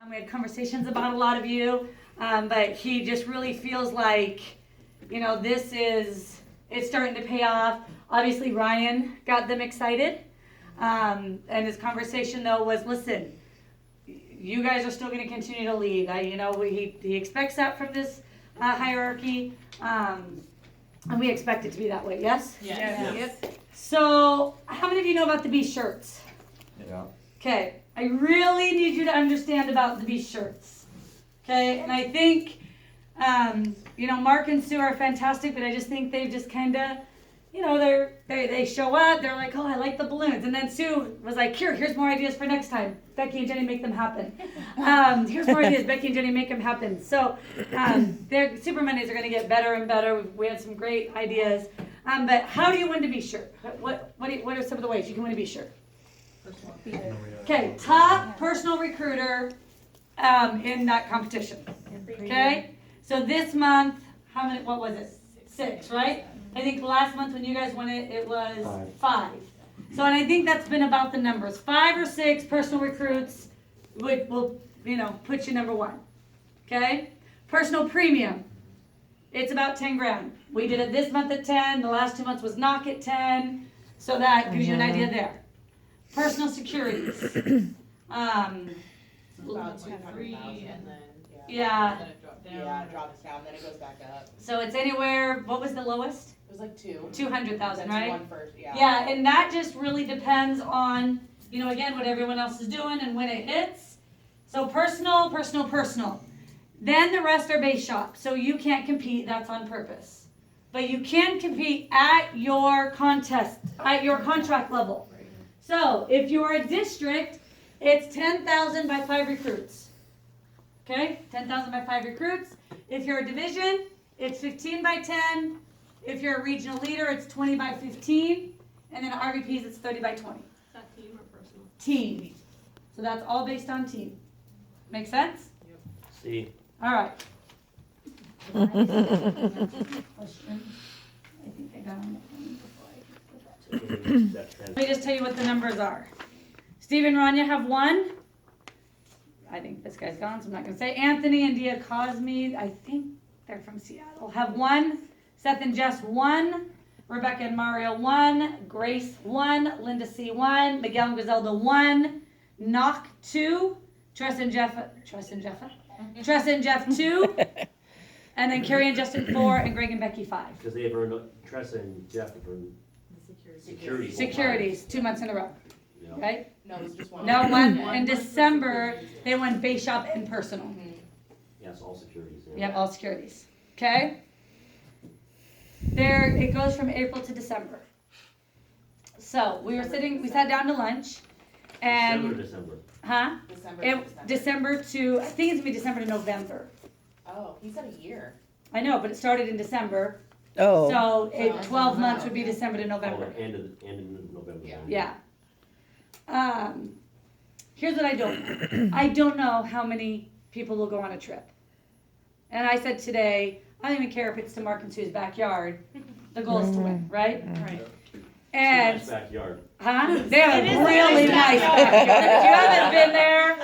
We had conversations about a lot of you, but he just really feels like, it's starting to pay off. Obviously, Ryan got them excited. And his conversation, though, was, listen, you guys are still going to continue to lead. He expects that from this hierarchy, and we expect it to be that way, yes? Yes. Yep. So, how many of you know about the Beast shirts? Yeah. Okay, I really need you to understand about the Beast shirts. Okay, and I think, Mark and Sue are fantastic, but I just think they've just kind of, they show up, they're like, oh, I like the balloons. And then Sue was like, here's more ideas for next time. Becky and Jenny make them happen. Here's more ideas, Becky and Jenny make them happen. So their Super Mondays are going to get better and better. We had some great ideas. But how do you win the Beast shirt? What are some of the ways you can win a Beast shirt? Okay, top personal recruiter in that competition. Okay, so this month, what was it? 6, right? I think last month when you guys won it, it was 5. So, and I think that's been about the numbers. 5 or 6 personal recruits will put you number 1. Okay, personal premium. It's about 10 grand. We did it this month at 10. The last 2 months was knock at 10. So that gives you an idea there. Personal securities. About 200,000 and then Yeah. And then it dropped down. Yeah, it drops down, then it goes back up. So it's anywhere. What was the lowest? It was like 2. 200,000, right? One first, yeah. Yeah, and that just really depends on again what everyone else is doing and when it hits. So personal. Then the rest are base shop. So you can't compete. That's on purpose. But you can compete at your contract level. So if you're a district, it's 10,000 by 5 recruits. Okay, 10,000 by 5 recruits. If you're a division, it's 15 by 10. If you're a regional leader, it's 20 by 15. And then RVPs, it's 30 by 20. Is that team or personal? Team. So that's all based on team. Make sense? See. All right. Question. I think I got on the phone before I put that to Let me just tell you what the numbers are. Steve and Rania have 1. I think this guy's gone, so I'm not going to say. Anthony and Dia Cosme, I think they're from Seattle, have 1. Seth and Jess 1. Rebecca and Mario 1. Grace 1. Linda C 1. Miguel and Griselda 1. Knock 2. Tress and Jeff 2. And then Carrie and Justin 4. And Greg and Becky 5. Because they have earned, Tressa and Jeff have earned Securities 2 months in a row. Yeah. Okay? No, it was just 1. No, one in December, they won base shop and personal. Mm-hmm. Yes, all securities. Yeah. Yep, all securities. Okay? It goes from April to December. So we sat down to lunch and December. huh? December. December to I think it's gonna be December to November. Oh, he said a year. I know, but it started in December. Oh. So 12 months would be December to November. End of November. Yeah. Yeah. Here's what I don't know. I don't know how many people will go on a trip. And I said today, I don't even care if it's to Mark and Sue's backyard. The goal is to win, right? Right. And Nice backyard. huh? They have a really nice backyard. If you haven't been there,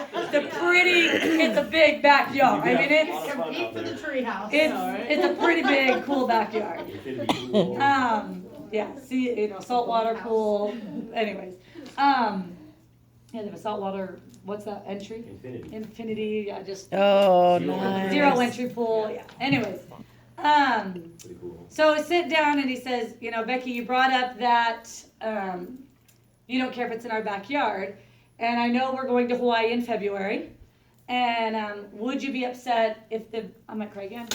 it's a big backyard. I mean, it's Compete for the treehouse. it's a pretty big, cool backyard. Infinity pool. Yeah, see, saltwater pool. Anyways, yeah, they have a saltwater. What's that entry? Infinity. Yeah, just Oh, Zero nice. 0 entry pool. Yeah. Anyways, Pretty cool. so I sit down and he says, Becky, you brought up that you don't care if it's in our backyard, and I know we're going to Hawaii in February, and would you be upset if I might cry again.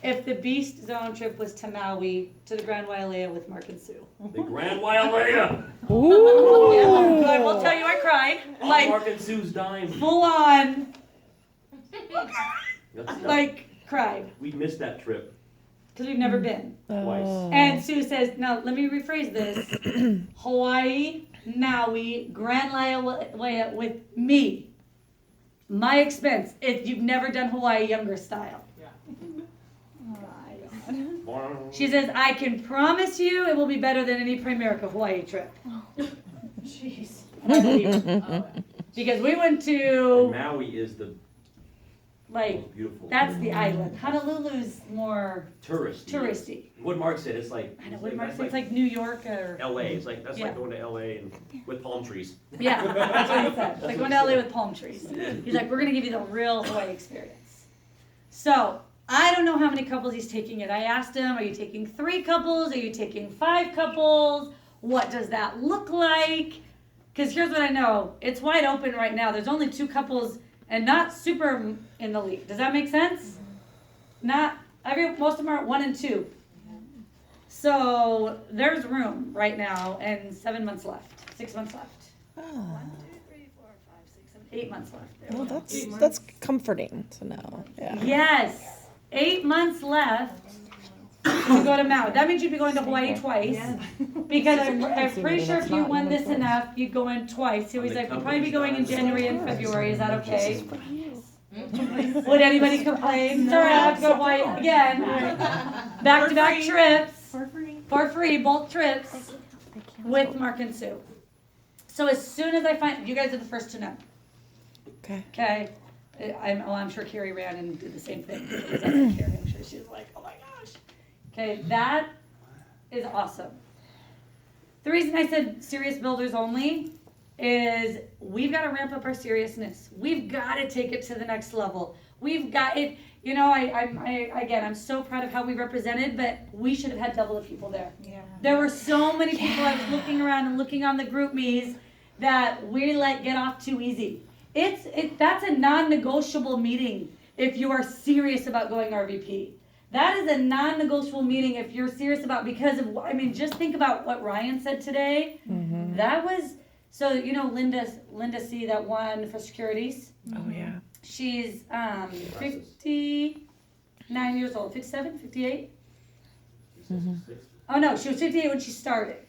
If the Beast Zone trip was to Maui, to the Grand Wailea with Mark and Sue. The Grand Wailea. Ooh. Yeah, good. We'll tell you I cried. On Mark and Sue's dime. Full on, That's- cried. We missed that trip Because we've never been. twice. And Sue says, now let me rephrase this. Hawaii, Maui, Grand Wailea with me. My expense. If you've never done Hawaii younger style. She says, I can promise you it will be better than any Primerica Hawaii trip. Jeez. And I believe her. Because we went And to, Maui is the like, most beautiful. that's the island. Honolulu's more touristy. What Mark said, it's like. I know, what that's Mark, it's like New York or, LA, it's like, that's Yeah. like going to LA and with palm trees. yeah, that's what he said. It's like going to LA with palm trees. He's like, we're gonna give you the real Hawaii experience. So, I don't know how many couples he's taking it. I asked him, are you taking 3 couples? Are you taking 5 couples? What does that look like? Because here's what I know. It's wide open right now. There's only 2 couples and not super in the league. Does that make sense? Most of them are at 1 and 2. So there's room right now and 7 months left, 6 months left. 1, 2, 3, 4, 5, 6, 7, 8 months left. There Well, we go. that's comforting to know. Yeah. Yes, 8 months left to go to Maui. That means you'd be going to Hawaii twice. Because I'm pretty sure if you won this enough, you'd go in twice. So he's like, we'll probably be going in January and February. Is that okay? Would anybody complain? Sorry, I have to go to Hawaii again. Back-to-back trips. For free, both trips with Mark and Sue. So as soon as I find, you guys are the first to know. Okay. Okay, I'm sure Carrie ran and did the same thing. I'm sure she was like, oh my gosh. Okay, that is awesome. The reason I said serious builders only is we've got to ramp up our seriousness. We've got to take it to the next level. We've got it. You know, I'm so proud of how we represented, but we should have had double the people there. Yeah. There were so many people. I was looking around and looking on the group me's that we let get off too easy. That's a non-negotiable meeting if you are serious about going RVP. That is a non-negotiable meeting if you're serious about, because of, I mean, just think about what Ryan said today. Mm-hmm. That was, so you know Linda C, that one for securities. Oh yeah. She's 59 years old, 57, 58? Oh no, she was 58 when she started.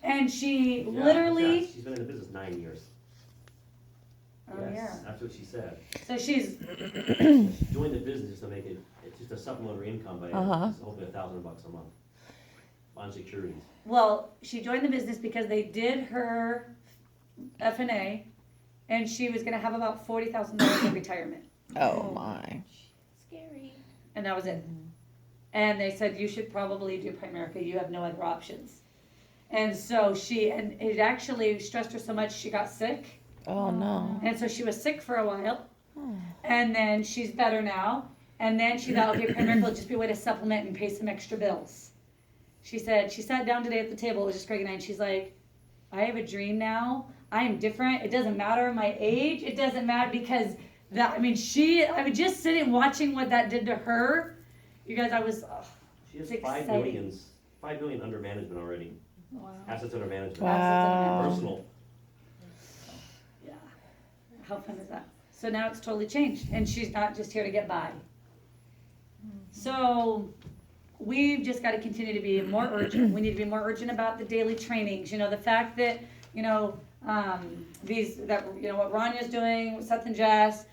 And she literally, She's been in the business 9 years. oh Yes, yeah. that's what she said. So she's, She joined the business just to make it, it's just a supplementary income by hopefully $1,000 a month on securities. well, she joined the business because they did her F&A and she was gonna have about $40,000 in retirement. Oh my. Scary. And that was it. And they said, you should probably do Primerica, you have no other options. And so and it actually stressed her so much she got sick. Oh no. And so she was sick for a while. And then she's better now. And then she thought, okay, Primerica will just be a way to supplement and pay some extra bills. She said, she sat down today at the table, it was just Greg and I, and she's like, I have a dream now. I am different. It doesn't matter my age. It doesn't matter because I mean, just sitting watching what that did to her. You guys, She has It's 5 exciting. billion under management already. wow. Assets under management. Wow. Personal. Yeah. How fun is that? So now it's totally changed, and she's not just here to get by. So we've just got to continue to be more urgent. We need to be more urgent about the daily trainings. You know, the fact that, you know, what Ranya's doing, Seth and Jess,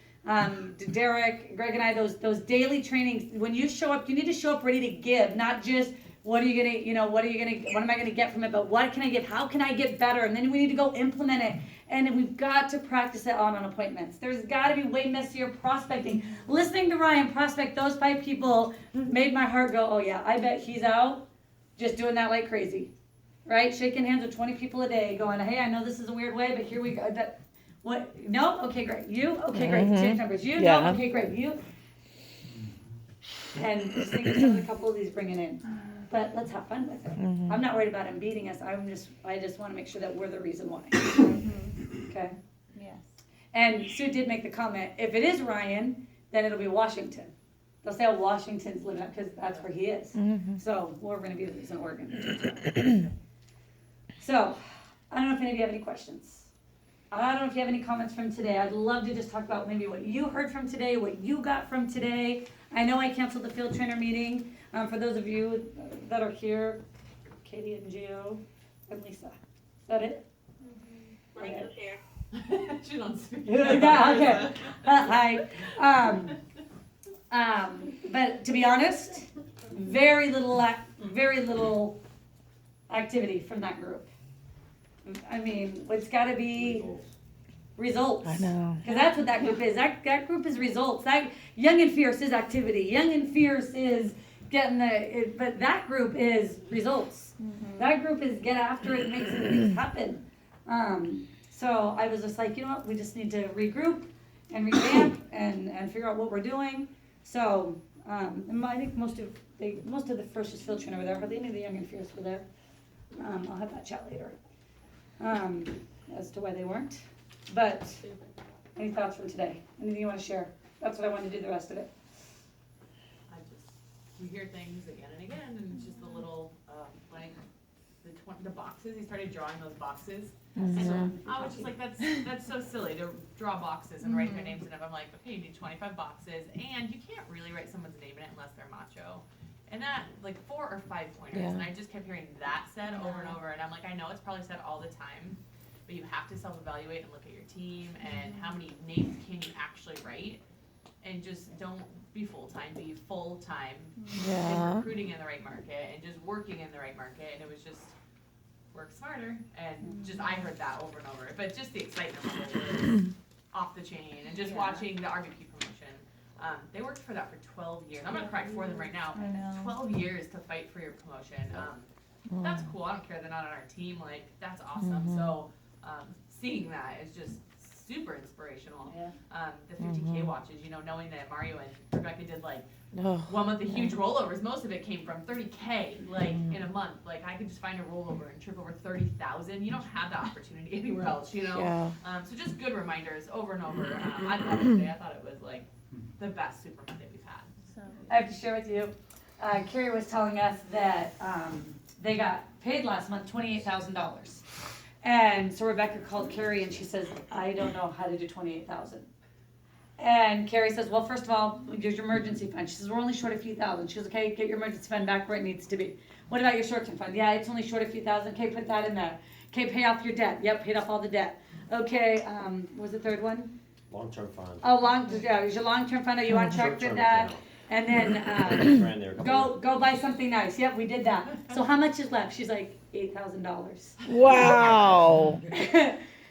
Derek, Greg and I, those daily trainings. When you show up, you need to show up ready to give, not just what am I gonna get from it, but what can I give? How can I get better? And then we need to go implement it. And then we've got to practice it on appointments. There's got to be way messier prospecting. Listening to Ryan prospect those 5 people made my heart go, oh yeah, I bet he's out just doing that like crazy. Right? Shaking hands with 20 people a day going, hey, I know this is a weird way, but here we go. What? No? Okay, great. You? Okay, great. Change numbers. You? Yeah. No? Okay, great. You? And just think of some of the couples he's bringing in. But let's have fun with it. I'm not worried about him beating us. I just want to make sure that we're the reason why. Okay? Yes. And Sue did make the comment, if it is Ryan, then it'll be Washington. They'll say, oh, Washington's living up, because that's where he is. So we're going to be the reason Oregon. So, I don't know if any of you have any questions. I don't know if you have any comments from today. I'd love to just talk about maybe what you heard from today, what you got from today. I know I canceled the field trainer meeting. For those of you that are here, Katie and Gio and Lisa. Is that it? Michael's here. She's on speaker. Yeah, okay. Hi. But to be honest, very little activity from that group. I mean, it's got to be, results. I know. Because that's what that group is. That group is results. That Young and Fierce is activity. Young and Fierce is getting but that group is results. That group is get after it, make some things happen. So I was just like, you know what, we just need to regroup and revamp and figure out what we're doing. So and I think most of the first is field trainer were there, hardly any of the Young and Fierce were there. I'll have that chat later as to why they weren't. But any thoughts for today? Anything you want to share? That's what I wanted to do the rest of it. We hear things again and again, and it's just the little, like, the boxes, he started drawing those boxes. And so I was just like, that's so silly to draw boxes and write their names in them. I'm like, okay, you need 25 boxes, and you can't really write someone's name in it unless they're macho. And that, like, 4 or 5 pointers, and I just kept hearing that said over and over, and I'm like, I know it's probably said all the time, but you have to self-evaluate and look at your team, and how many names can you actually write, and just don't be full-time, be full-time, and recruiting in the right market, and just working in the right market, and it was just, work smarter, and just, I heard that over and over, but just the excitement level was off the chain, and just watching the RVP promotion. They worked for that for 12 years. I'm gonna cry for them right now. I know. 12 years to fight for your promotion. That's cool. I don't care they're not on our team. Like, that's awesome. So, seeing that is just super inspirational. Yeah. The 50K watches, you know, knowing that Mario and Rebecca did like Oh, 1 month of huge rollovers. Most of it came from 30K, like in a month. Like, I could just find a rollover and trip over 30,000. You don't have that opportunity anywhere else, you know? yeah. So just good reminders over and over. I loved it today. I thought it was like the best Super Monday we've had. So I have to share with you. Carrie was telling us that they got paid last month $28,000, and so Rebecca called Carrie and she says, "I don't know how to do 28,000." And Carrie says, "Well, first of all, there's your emergency fund." She says, "We're only short a few thousand." She goes, "Okay, get your emergency fund back where it needs to be." "What about your short-term fund?" "Yeah, it's only short a few thousand." "Okay, put that in there." "Okay, pay off your debt." "Yep, paid off all the debt." "Okay, what was the third one?" Long-term fund. "Oh, is your long-term fund, are you on track for Short-term that?" account. And then, Ran there a couple go buy something nice. Yep, we did that. "So how much is left?" She's like, $8,000. Wow.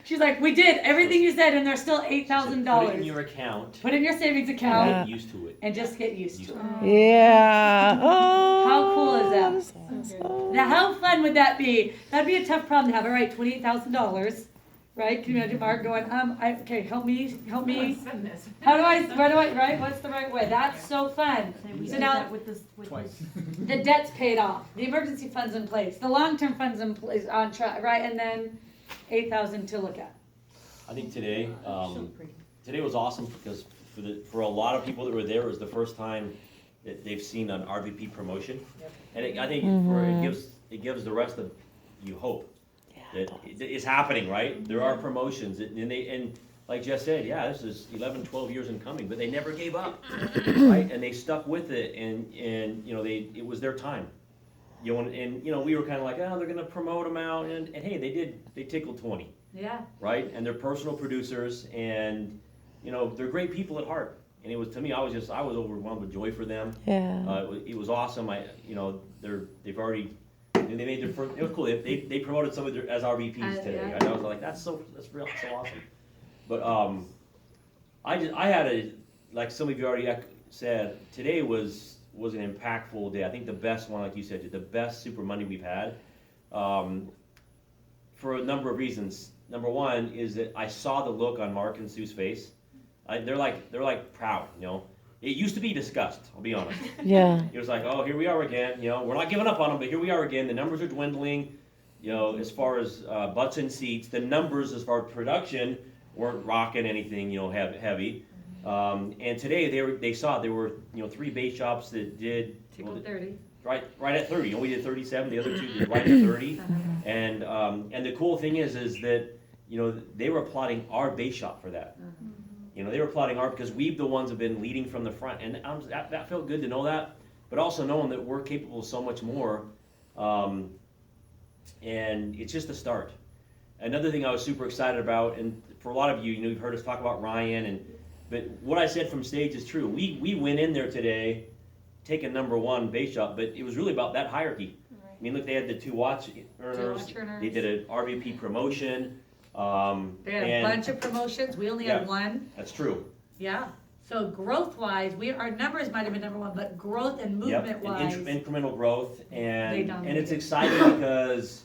She's like, "We did everything you said, and there's still Put it in $8,000. your account. Put it in your savings account Get used to it. and just get used to it." Yeah. Oh, How cool is that? is awesome. Now, how fun would that be? That'd be a tough problem to have. All right, $28,000, right? Can you imagine Mark going, okay, help me. Send this. Where do I, right? What's the right way? That's so fun. So now, Twice. the debt's paid off, the emergency fund's in place, the long-term fund's in place, on track, right? And then 8,000 to look at. I think today was awesome because for a lot of people that were there, it was the first time that they've seen an RVP promotion. And I think it gives the rest of you hope that it's happening, right? There are promotions and like Jess said, yeah, this is 11, 12 years in coming, but they never gave up, right? And they stuck with it and you know, it was their time. You know, and you know, we were kind of like, oh, they're gonna promote them out, and hey, they tickled 20, Yeah. right? And they're personal producers, and you know, they're great people at heart. And it was, to me, I was overwhelmed with joy for them. Yeah. It was awesome. They've already, they made their first. It was cool. They promoted some of their as RVPs today. yeah. And I was like, that's so awesome. But I had like some of you already said, today was an impactful day. I think the best one, like you said, the best Super Monday we've had, for a number of reasons. Number one is that I saw the look on Mark and Sue's face. They're like proud, you know. It used to be disgust, I'll be honest. Yeah. It was like, oh, here we are again, you know, we're not giving up on them, but here we are again. The numbers are dwindling, you know, as far as butts and seats. The numbers as far as production weren't rocking anything, you know, heavy. And today they saw there were, you know, 3 base shops that did Tickled 30. right at 30. You know, we did 37. The other 2 did right at 30. And the cool thing is that, you know, they were applauding our base shop for that. You know, they were applauding because we've the ones have been leading from the front, and that felt good to know that. But also knowing that we're capable of so much more, and it's just a start. Another thing I was super excited about, and for a lot of you, you know, you've heard us talk about Ryan, but what I said from stage is true. We went in there today, taking number 1 base shop, but it was really about that hierarchy. I mean, look, they had the 2 watch earners. They did an RVP promotion. They had a and bunch of promotions, we only Yeah. had one, that's true. yeah. So growth-wise, our numbers might have been number one, but growth and Yep, movement-wise, and incremental growth, They and it's dominated. exciting because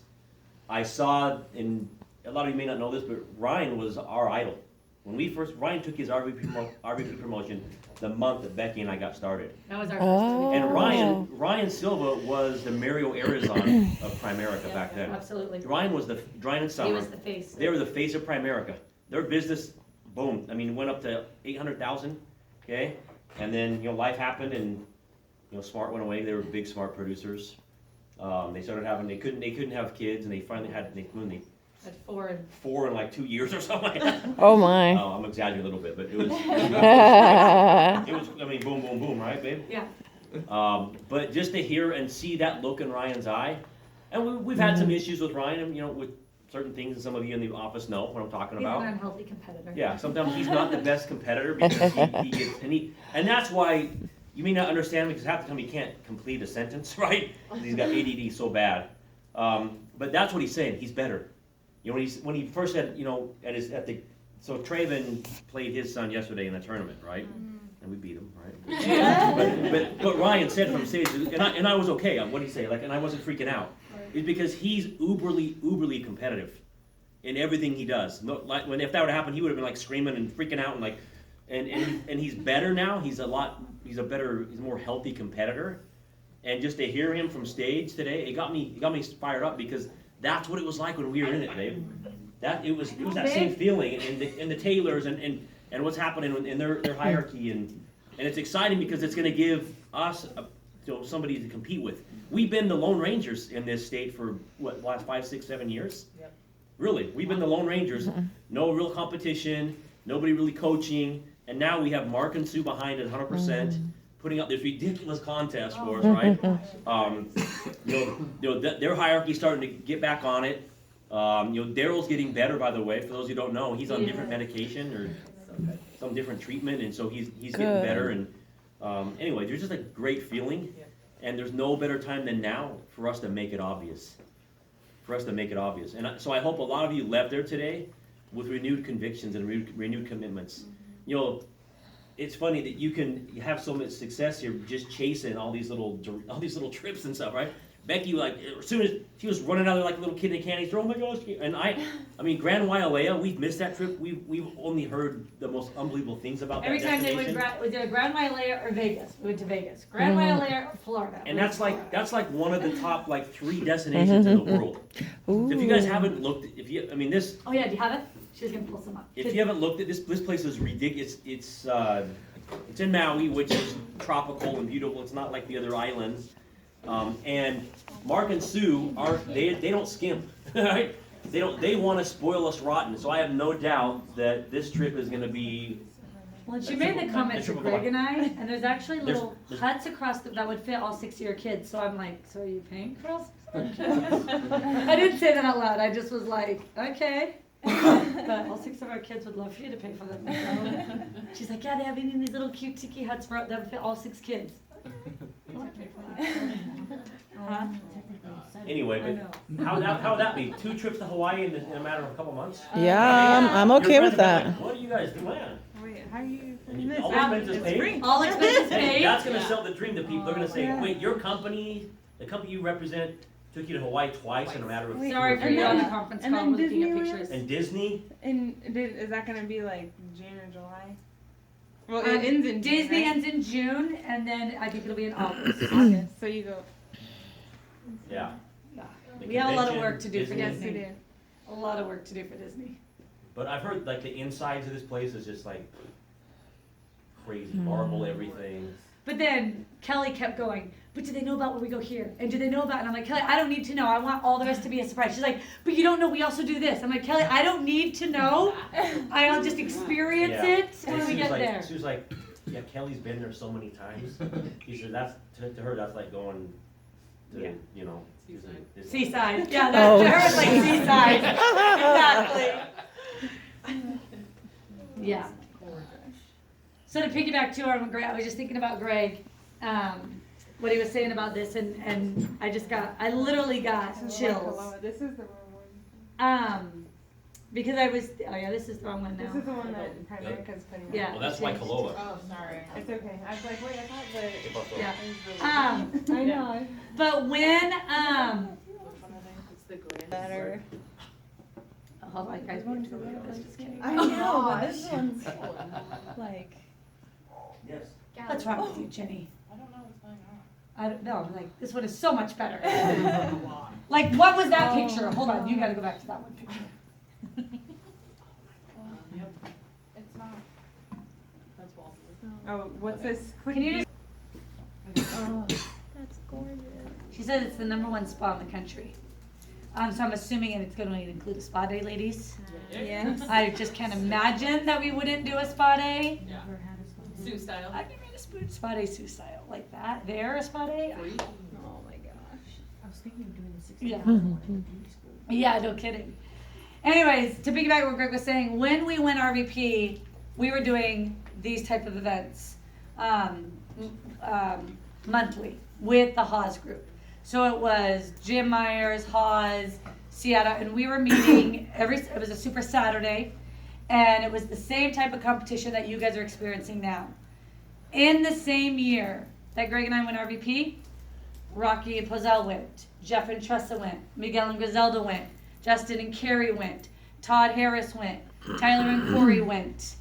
I saw, and a lot of you may not know this, but Ryan was our idol. When Ryan took his RVP promotion the month that Becky and I got started. that was our Oh. first. And Ryan Silva was the Mario Arizon of Primerica back then. Absolutely. Ryan and He Summer, was the face. they were the face of Primerica. Their business, boom, I mean, went up to 800,000, okay? And then, life happened and, Smart went away. They were big Smart producers. They started having, they couldn't have kids, and they finally had, they At 4 and 4 in like 2 years or something like that. Oh my. I'm exaggerating a little bit, but it was, I mean, boom, boom, boom, right, babe? yeah. But just to hear and see that look in Ryan's eye, and we've had some issues with Ryan, with certain things, and some of you in the office know what I'm talking He's about. an unhealthy competitor. Yeah, sometimes he's not the best competitor because he gets, and that's why you may not understand because half the time he can't complete a sentence, right? He's got ADD so bad. But that's what he's saying. He's better. When he first said, so Traven played his son yesterday in a tournament, right? And we beat him, right? but Ryan said from stage, and I was okay. What did he say? And I wasn't freaking out. It's because he's uberly competitive in everything he does. If that would happen, he would have been screaming and freaking out and he's better now. He's a more healthy competitor. And just to hear him from stage today, it got me fired up because that's what it was like when we were in it, babe. It was that same feeling and the Taylors and what's happening in their hierarchy and it's exciting because it's going to give us somebody to compete with. We've been the Lone Rangers in this state for what, last 5, 6, 7 years? Yep. Really, we've been the Lone Rangers. No real competition, nobody really coaching, and now we have Mark and Sue behind it 100%, putting up this ridiculous contest for us, right? Their hierarchy's starting to get back on it. Daryl's getting better, by the way. For those who don't know, he's on different medication or some different treatment, and so he's getting better. And anyway, there's just a great feeling, and there's no better time than now for us to make it obvious. And so I hope a lot of you left there today with renewed convictions and renewed commitments. It's funny that you have so much success here just chasing all these little trips and stuff, right? Becky, as soon as she was running out there like a little kid in a candy store, oh my gosh! And I mean, Grand Wailea, we've missed that trip. We've only heard the most unbelievable things about Every that time they destination. went, we did Grand Wailea or Vegas. We went to Vegas. Grand Wailea or Florida. And that's like one of the top 3 destinations in the world. So if you guys haven't looked, this. Oh yeah, do you have it? She's gonna pull some up. If you haven't looked at this place is ridiculous. It's in Maui, which is tropical and beautiful. It's not like the other islands. And Mark and Sue they don't skimp, right? They want to spoil us rotten. So I have no doubt that this trip is going to be. Well, she made the comment to Greg and I, and there's actually There's- little huts across that would fit all 6 of your kids. So I'm like, so are you paying for all 6 of your kids? I didn't say that out loud. I just was like, okay. But all 6 of our kids would love for you to pay for them. So she's like, yeah, they have these little cute tiki huts that would fit all 6 kids. I want to pay for that. Uh-huh. Anyway, I but know. how would that be? 2 trips to Hawaii in a matter of a couple months? Yeah, I'm Your okay with friends are that. like, what are you guys doing? Wait, how are you? And this? all expenses paid? All expenses Hey, paid. that's gonna sell the dream to people. They're gonna say, Yeah. wait, your company, the company you represent, took you to Hawaii twice in a matter of Wait, 2 or Sorry 3 for you on days. the conference and call then looking at Disneyland? pictures. And Disney, And is that gonna be like June or July? Well, Um, it ends in June, Disney right? ends in June, and then I think it'll be in August. August. So you go. yeah. Yeah. The We have a lot of convention, work to do for Disney. Yes, you Disney. did. A lot of work to do for Disney. But I've heard the insides of this place is just crazy, marble everything. But then Kelly kept going, but do they know about when we go here? And do they know about, and I'm like, Kelly, I don't need to know. I want all the rest to be a surprise. She's like, but you don't know we also do this. I'm like, Kelly, I don't need to know. I'll just experience Yeah. it And when we get there. She was like, yeah, Kelly's been there so many times. She said that's to her that's like going to Yeah. Disney. Seaside. Yeah, Oh. to her it's like seaside. Exactly. Yeah. So to piggyback to our Greg, I was just thinking about Greg, what he was saying about this, and I literally got chills. This is the wrong one. Because I was, oh yeah, this is the wrong one This now. is the one that Primerica's putting Yeah. on. Well, that's Waikoloa. Oh, sorry. It's okay. I was like, wait, I thought the. Yeah. I I know. But when, It's the Grinch. Better. oh, hold on, guys, want to look at this? Just kidding. I know, but this one's like. Yes. What's wrong with you, Jenny? I don't know what's going on. I don't know, like, this one is so much better. A lot. Like, what was that picture? Hold on, you gotta go back to that one picture. Yep. It's not. That's Walter. Oh, what's this? Can you just, Oh. That's gorgeous. she said it's the #1 spa in the country. So I'm assuming it's gonna include a spa day, ladies. Yes. I just can't imagine that we wouldn't do a spa day. Yeah. Sue style. I've never had a spa day Sioux style like that. There, a spa day? Oh my gosh. I was thinking of doing the 60 Yeah. one at beauty school. Yeah, no kidding. Anyways, to piggyback what Greg was saying, when we went RVP, we were doing these type of events monthly with the Haas group. So it was Jim Myers, Haas, Seattle, and we were meeting it was a Super Saturday, and it was the same type of competition that you guys are experiencing now. In the same year that Greg and I went RVP, Rocky and Pozell went, Jeff and Tressa went, Miguel and Griselda went, Justin and Carrie went, Todd Harris went, Tyler and Corey went,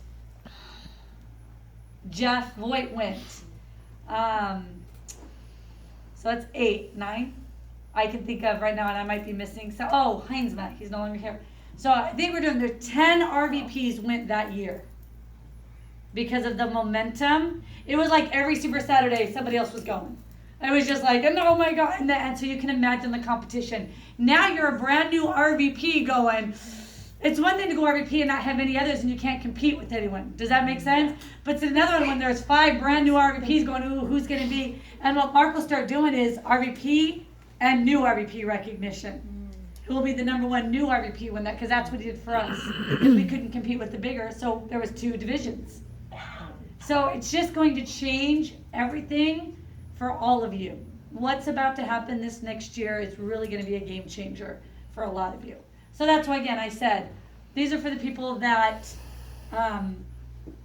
Jeff Voigt went. So that's 8, 9 I can think of right now, and I might be missing. So, oh, Heinzma, he's no longer here. So I think we're doing, there's 10 RVPs went that year because of the momentum. It was like every Super Saturday, somebody else was going. It was just like, and oh my God, and so you can imagine the competition. Now you're a brand new RVP going. It's one thing to go RVP and not have any others, and you can't compete with anyone. Does that make sense? But it's another one when there's 5 brand new RVPs going, ooh, who's going to be? And what Mark will start doing is RVP and new RVP recognition. Who will be the #1 new RVP when that, because that's what he did for us. Because we couldn't compete with the bigger, so there was 2 divisions. So it's just going to change everything for all of you. What's about to happen this next year is really going to be a game changer for a lot of you. So that's why, again, I said, these are for the people that are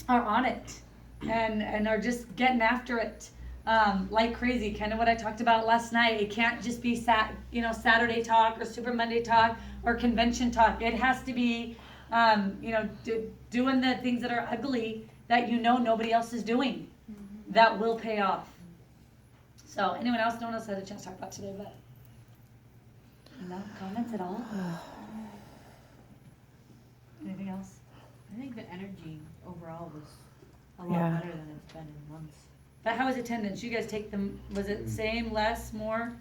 on it and are just getting after it like crazy. Kind of what I talked about last night. It can't just be Saturday talk or Super Monday talk or convention talk. It has to be, doing the things that are ugly that nobody else is doing. That will pay off. So anyone else? No one else had a chance to talk about today, but no comments at all. Anything else? I think the energy overall was a lot Yeah. better than it's been in months. But how was attendance? You guys take them, was it same, less, more,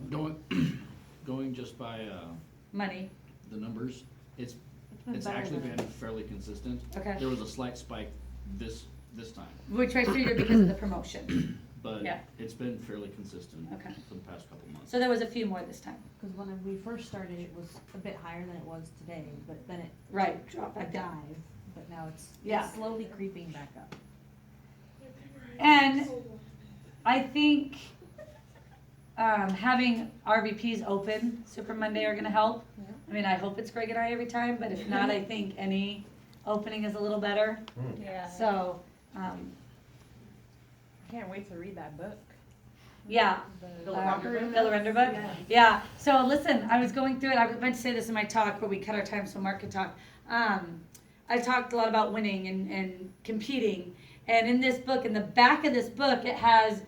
Going just by money? the numbers, it's been better actually than- been fairly consistent. Okay. There was a slight spike this time, Which I figured because of the promotion. but Yeah. it's been fairly consistent Okay. for the past couple months. So there was a few more this time. Because when we first started, it was a bit higher than it was today, but then it Right, drop back down. dived. But now it's Yeah. slowly creeping back up. And I think having RVPs open Super Monday are gonna help. I mean, I hope it's Greg and I every time, but if not, I think any opening is a little better. Yeah. So, I can't wait to read that book. yeah. The Bill Render book? Yeah, so listen, I was going through it, I was meant to say this in my talk, but we cut our time so Mark could talk. I talked a lot about winning and competing, and in this book, in the back of this book, it has,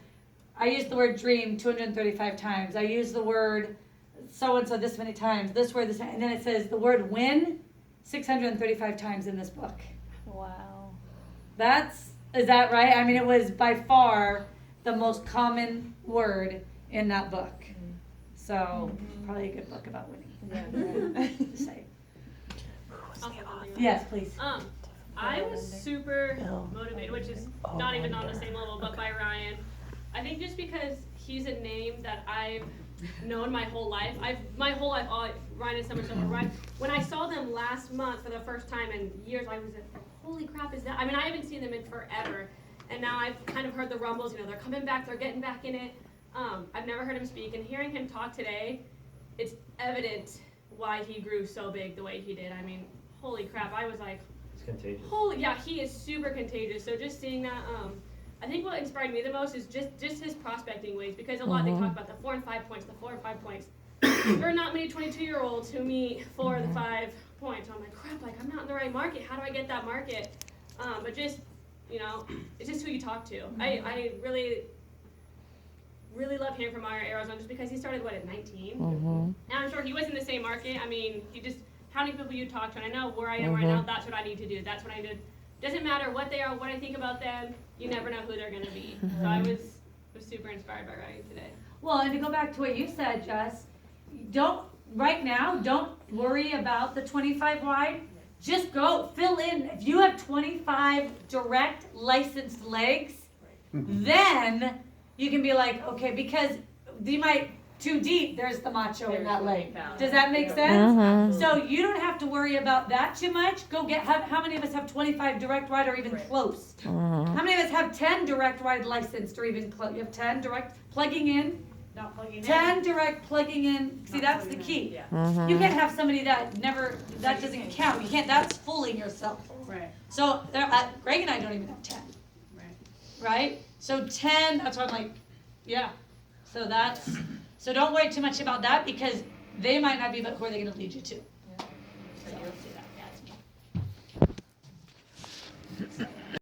I used the word dream 235 times, I used the word so-and-so this many times, this word, this, and then it says the word win 635 times in this book. Wow. Is that right? I mean, it was by far the most common word in that book. So, probably a good book about winning. To say. Yes, please. I was super Bill. motivated, which is not even on the same level, but by Ryan. I think just because he's a name that I've known my whole life. Ryan and Summer. Ryan. When I saw them last month for the first time in years, I was like, holy crap, is that? I mean, I haven't seen them in forever. And now I've kind of heard the rumbles, they're coming back, they're getting back in it. I've never heard him speak, and hearing him talk today, it's evident why he grew so big the way he did. I mean, holy crap, I was like, It's contagious. holy, yeah, he is super contagious. So just seeing that, I think what inspired me the most is just his prospecting ways, because a lot they talk about the 4 and 5 points, the 4 and 5 points. There are not many 22-year-olds who meet 4 of the 5 points. I'm like, crap, like I'm not in the right market. How do I get that market? But just, you know, it's just who you talk to. I really love hearing from Arizona just because he started, what, at 19? And I'm sure he was in the same market. I mean, how many people you talk to, and I know where I am right now, that's what I need to do. That's what I did. Doesn't matter what they are, what I think about them, you never know who they're going to be. So I was super inspired by Ryan today. Well, and to go back to what you said, Jess, don't worry about the 25 wide. Just go fill in. If you have 25 direct licensed legs, then you can be like, okay, because you might too deep, there's the macho in that leg. Does that make sense? So you don't have to worry about that too much. Go get, how many of us have 25 direct wide or even close? How many of us have 10 direct wide licensed or even close? You have 10 direct plugging in? Not plugging in. 10 direct plugging in. See, that's the key. You can't have somebody that that doesn't count. You can't, that's fooling yourself. Right. So Greg and I don't even have 10. Right? So 10, that's why I'm like, yeah. So don't worry too much about that, because they might not be, but who are they going to lead you to?